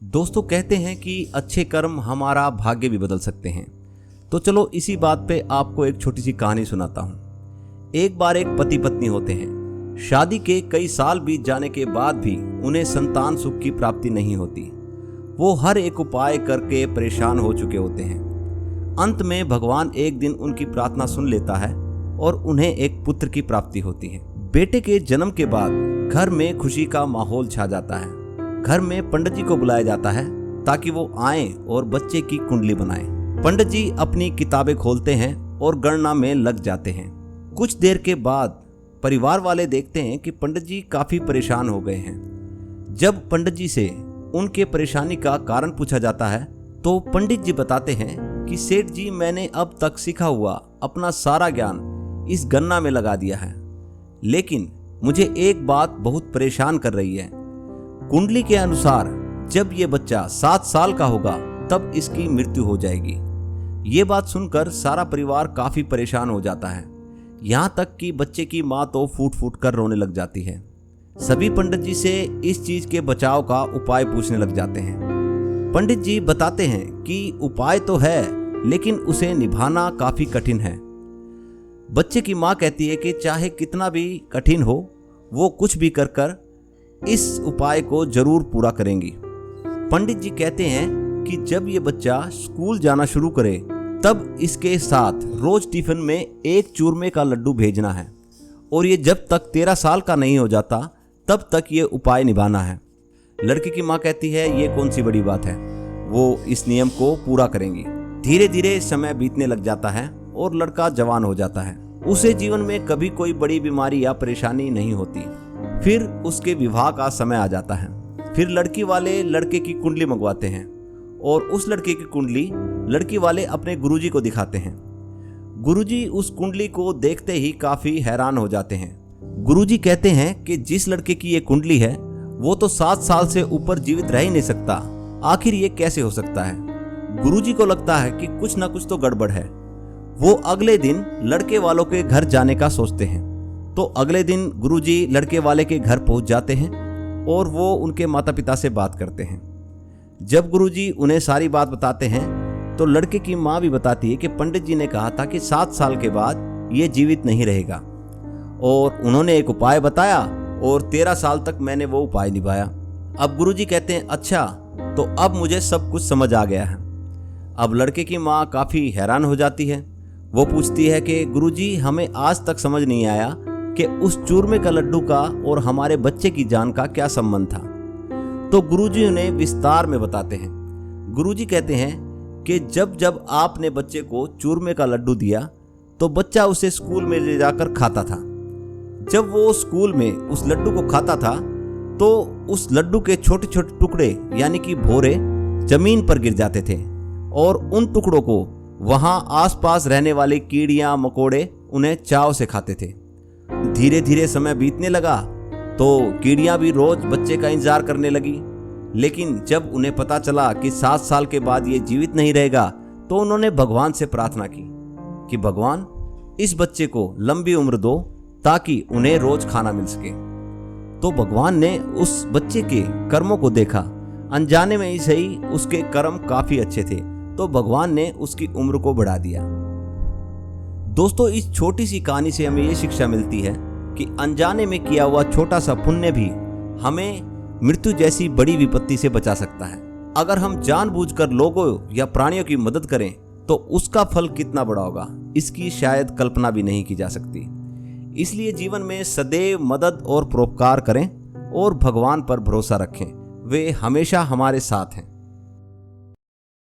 दोस्तों कहते हैं कि अच्छे कर्म हमारा भाग्य भी बदल सकते हैं। तो चलो इसी बात पे आपको एक छोटी सी कहानी सुनाता हूँ। एक बार एक पति पत्नी होते हैं। शादी के कई साल बीत जाने के बाद भी उन्हें संतान सुख की प्राप्ति नहीं होती। वो हर एक उपाय करके परेशान हो चुके होते हैं। अंत में भगवान एक दिन उनकी प्रार्थना सुन लेता है और उन्हें एक पुत्र की प्राप्ति होती है। बेटे के जन्म के बाद घर में खुशी का माहौल छा जाता है। घर में पंडित जी को बुलाया जाता है ताकि वो आएं और बच्चे की कुंडली बनाएं। पंडित जी अपनी किताबें खोलते हैं और गणना में लग जाते हैं। कुछ देर के बाद परिवार वाले देखते हैं कि पंडित जी काफी परेशान हो गए हैं। जब पंडित जी से उनके परेशानी का कारण पूछा जाता है तो पंडित जी बताते हैं कि सेठ जी, मैंने अब तक सीखा हुआ अपना सारा ज्ञान इस गणना में लगा दिया है, लेकिन मुझे एक बात बहुत परेशान कर रही है। कुंडली के अनुसार जब ये बच्चा 7 साल का होगा तब इसकी मृत्यु हो जाएगी। ये बात सुनकर सारा परिवार काफी परेशान हो जाता है। यहाँ तक कि बच्चे की माँ तो फूट फूट कर रोने लग जाती है। सभी पंडित जी से इस चीज के बचाव का उपाय पूछने लग जाते हैं। पंडित जी बताते हैं कि उपाय तो है, लेकिन उसे निभाना काफी कठिन है। बच्चे की माँ कहती है कि चाहे कितना भी कठिन हो, वो कुछ भी कर इस उपाय को जरूर पूरा करेंगी। पंडित जी कहते हैं कि जब ये बच्चा स्कूल जाना शुरू करे तब इसके साथ रोज टिफिन में एक चूरमे का लड्डू भेजना है और ये जब तक 13 साल का नहीं हो जाता तब तक ये उपाय निभाना है। लड़की की माँ कहती है ये कौन सी बड़ी बात है, वो इस नियम को पूरा करेंगी। धीरे धीरे समय बीतने लग जाता है और लड़का जवान हो जाता है। उसे जीवन में कभी कोई बड़ी बीमारी या परेशानी नहीं होती। फिर उसके विवाह का समय आ जाता है। फिर लड़की वाले लड़के की कुंडली मंगवाते हैं और उस लड़के की कुंडली लड़की वाले अपने गुरुजी को दिखाते हैं। गुरुजी उस कुंडली को देखते ही काफी हैरान हो जाते हैं। गुरुजी कहते हैं कि जिस लड़के की ये कुंडली है वो तो 7 साल से ऊपर जीवित रह ही नहीं सकता, आखिर ये कैसे हो सकता है। गुरुजी को लगता है कि कुछ ना कुछ तो गड़बड़ है। वो अगले दिन लड़के वालों के घर जाने का सोचते हैं। तो अगले दिन गुरुजी लड़के वाले के घर पहुंच जाते हैं और वो उनके माता पिता से बात करते हैं। जब गुरुजी उन्हें सारी बात बताते हैं तो लड़के की माँ भी बताती है कि पंडित जी ने कहा था कि 7 साल के बाद ये जीवित नहीं रहेगा और उन्होंने एक उपाय बताया और 13 साल तक मैंने वो उपाय निभाया। अब गुरुजी कहते हैं अच्छा, तो अब मुझे सब कुछ समझ आ गया है। अब लड़के की माँ काफ़ी हैरान हो जाती है। वो पूछती है कि गुरुजी, हमें आज तक समझ नहीं आया कि उस चूरमे का लड्डू का और हमारे बच्चे की जान का क्या संबंध था। तो गुरुजी उन्हें विस्तार में बताते हैं। गुरुजी कहते हैं कि जब जब आपने बच्चे को चूरमे का लड्डू दिया तो बच्चा उसे स्कूल में ले जाकर खाता था। जब वो स्कूल में उस लड्डू को खाता था तो उस लड्डू के छोटे छोटे टुकड़े यानी कि भोरे जमीन पर गिर जाते थे और उन टुकड़ों को वहां आसपास रहने वाले कीड़ियां मकोड़े उन्हें चाव से खाते थे। धीरे धीरे समय बीतने लगा तो कीड़ियां भी रोज बच्चे का इंतजार करने लगी, लेकिन जब उन्हें पता चला कि 7 साल के बाद ये जीवित नहीं रहेगा तो उन्होंने भगवान से प्रार्थना की कि भगवान, इस बच्चे को लंबी उम्र दो ताकि उन्हें रोज खाना मिल सके। तो भगवान ने उस बच्चे के कर्मों को देखा। अनजाने में ही सही उसके कर्म काफी अच्छे थे, तो भगवान ने उसकी उम्र को बढ़ा दिया। दोस्तों, इस छोटी सी कहानी से हमें ये शिक्षा मिलती है कि अनजाने में किया हुआ छोटा सा पुण्य भी हमें मृत्यु जैसी बड़ी विपत्ति से बचा सकता है। अगर हम जानबूझकर लोगों या प्राणियों की मदद करें तो उसका फल कितना बड़ा होगा, इसकी शायद कल्पना भी नहीं की जा सकती। इसलिए जीवन में सदैव मदद और परोपकार करें और भगवान पर भरोसा रखें। वे हमेशा हमारे साथ हैं।